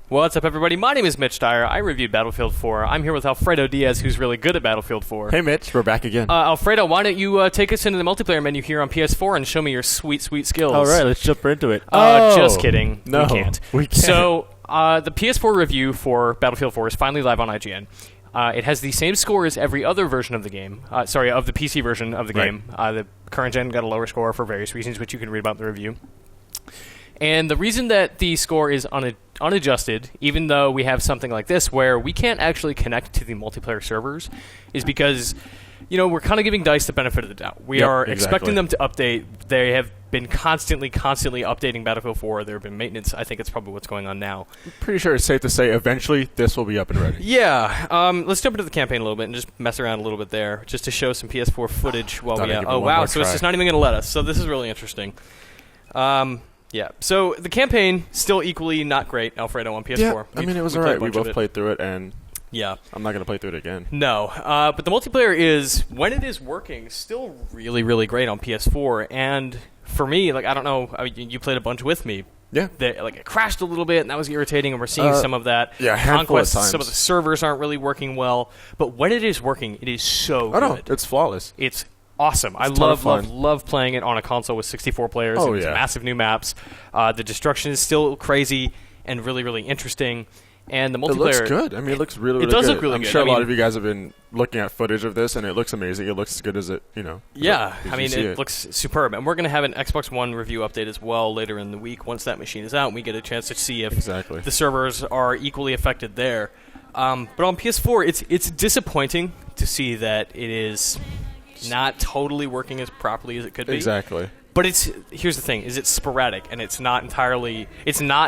What's up, everybody? My name is Mitch Dyer. I reviewed Battlefield 4. I'm here with Alfredo Diaz, who's really good at Battlefield 4. Hey, Mitch. We're back again. Alfredo, why don't you take us into the multiplayer menu here on PS4 and show me your sweet, sweet skills? All right, let's jump into it. Just kidding. No, we can't. So, the PS4 review for Battlefield 4 is finally live on IGN. It has the same score as every other version of the game. Of the PC version of the game. The current gen got a lower score for various reasons, which you can read about in the review. And the reason that the score is unadjusted, even though we have something like this where we can't actually connect to the multiplayer servers, is because, we're kind of giving DICE the benefit of the doubt. We are expecting them to update. They have been constantly updating Battlefield 4. There have been maintenance. I think it's probably what's going on now. I'm pretty sure it's safe to say eventually this will be up and ready. Yeah. Let's jump into the campaign a little bit and just mess around a little bit there, just to show some PS4 footage while we... Oh, wow. So it's just not even going to let us. So this is really interesting. Yeah, so the campaign, still equally not great, Alfredo, on PS4. Yeah, I mean, it was alright. We both played through it, and yeah, I'm not going to play through it again. No, but the multiplayer is, when it is working, still really, really great on PS4. And for me, I don't know, you played a bunch with me. Yeah. It crashed a little bit, and that was irritating, and we're seeing some of that. Yeah, handful of times. Some of the servers aren't really working well. But when it is working, it is so good. No, it's flawless. It's awesome. I love playing it on a console with 64 players. Oh, and massive new maps. The destruction is still crazy and really, really interesting. And the multiplayer... It looks good. I mean, it looks really, really good. It does look really good. I'm sure a lot of you guys have been looking at footage of this, and it looks amazing. It looks as good as it, Yeah, it looks superb. And we're going to have an Xbox One review update as well later in the week once that machine is out, and we get a chance to see if the servers are equally affected there. But on PS4, it's disappointing to see that it is not totally working as properly as it could be. Exactly. But here's the thing, is it's sporadic, and it's not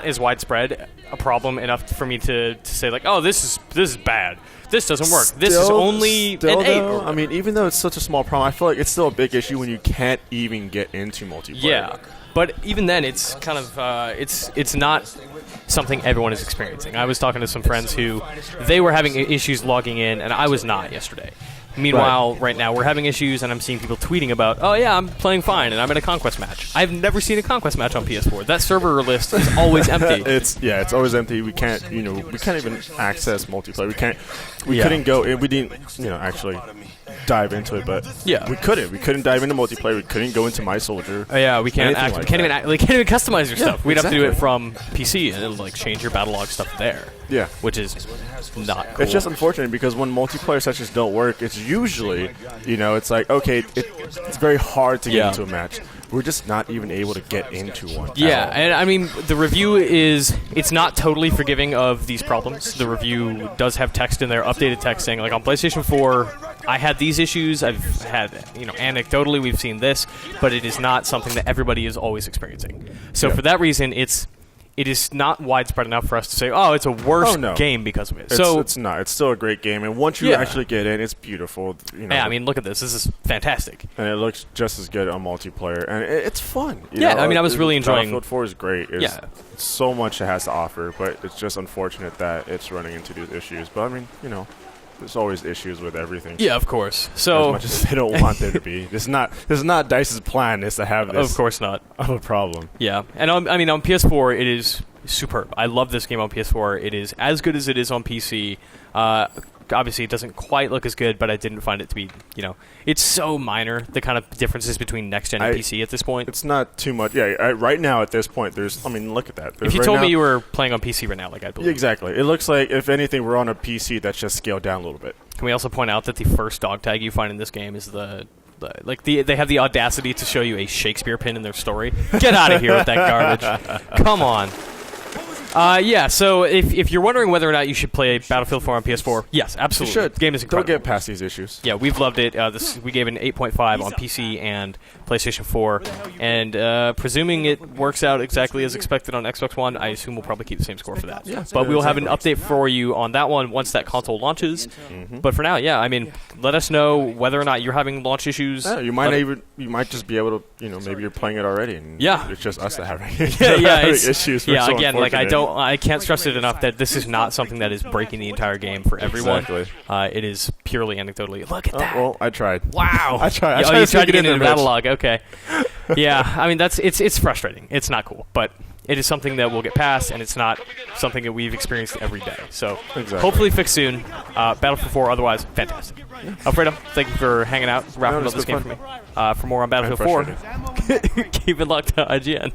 as widespread a problem enough for me to say, this is bad. This doesn't work. This is only an 8. I mean, even though it's such a small problem, I feel like it's still a big issue when you can't even get into multiplayer. Yeah. But even then, it's kind of it's not something everyone is experiencing. I was talking to some friends who they were having issues logging in, and I was not yesterday. Meanwhile, right now, we're having issues, and I'm seeing people tweeting about, oh, yeah, I'm playing fine, and I'm in a Conquest match. I've never seen a Conquest match on PS4. That server list is always empty. It's always empty. We can't, we can't even access multiplayer. We couldn't go, we didn't, actually dive into it, but we couldn't dive into multiplayer. We couldn't go into My Soldier. Oh, yeah, we can't can't even customize your stuff. We'd have to do it from PC, and it'll, change your battle log stuff there. Yeah. Which is not cool. It's just unfortunate because when multiplayer sessions don't work, it's usually, it's like, okay, it's very hard to get into a match. We're just not even able to get into one. Yeah, and I mean, the review it's not totally forgiving of these problems. The review does have text in there, updated text saying, on PlayStation 4, I had these issues. I've had, anecdotally, we've seen this, but it is not something that everybody is always experiencing. So for that reason, it is not widespread enough for us to say, oh, it's a worse game because of it. It's not. It's still a great game, and once you actually get in, it's beautiful. Yeah, I mean, look at this. This is fantastic. And it looks just as good on multiplayer, and it's fun. I mean, I was really enjoying... Battlefield 4 is great. It's so much it has to offer, but it's just unfortunate that it's running into these issues. But, I mean, there's always issues with everything. Yeah, of course. So as much as they don't want there to be, this is not DICE's plan is to have this. Of course not. Of a problem. Yeah, and on PS4 it is superb. I love this game on PS4. It is as good as it is on PC. Obviously, it doesn't quite look as good, but I didn't find it to be, it's so minor, the kind of differences between next-gen and PC at this point. It's not too much. Yeah, right now at this point, look at that. If you told me you were playing on PC right now, I'd believe. Exactly. It looks like, if anything, we're on a PC that's just scaled down a little bit. Can we also point out that the first dog tag you find in this game is they have the audacity to show you a Shakespeare pin in their story? Get out of here with that garbage. Come on. So if you're wondering whether or not you should play Battlefield 4 on PS4, yes, absolutely. You should. The game is incredible. Don't get past these issues. Yeah, we've loved it. We gave it an 8.5 on PC and PlayStation 4, and presuming it works out exactly as expected on Xbox One, I assume we'll probably keep the same score for that. Yeah, but we'll have an update for you on that one once that console launches. Mm-hmm. But for now, I mean, let us know whether or not you're having launch issues. Yeah, you might just be able to, maybe you're playing it already, and it's just us that having issues. Again, I can't stress it enough that this is not something that is breaking the entire game for everyone. Exactly. It is purely anecdotally. Look at that. Well, I tried. Wow. I tried. You tried to get into the battle log. Okay. Yeah, I mean, it's frustrating. It's not cool, but it is something that will get past, and it's not something that we've experienced every day. So hopefully fixed soon. Battlefield 4, otherwise, fantastic. Alfredo, thank you for hanging out, wrapping up this game for me. For more on Battlefield 4, keep it locked to IGN.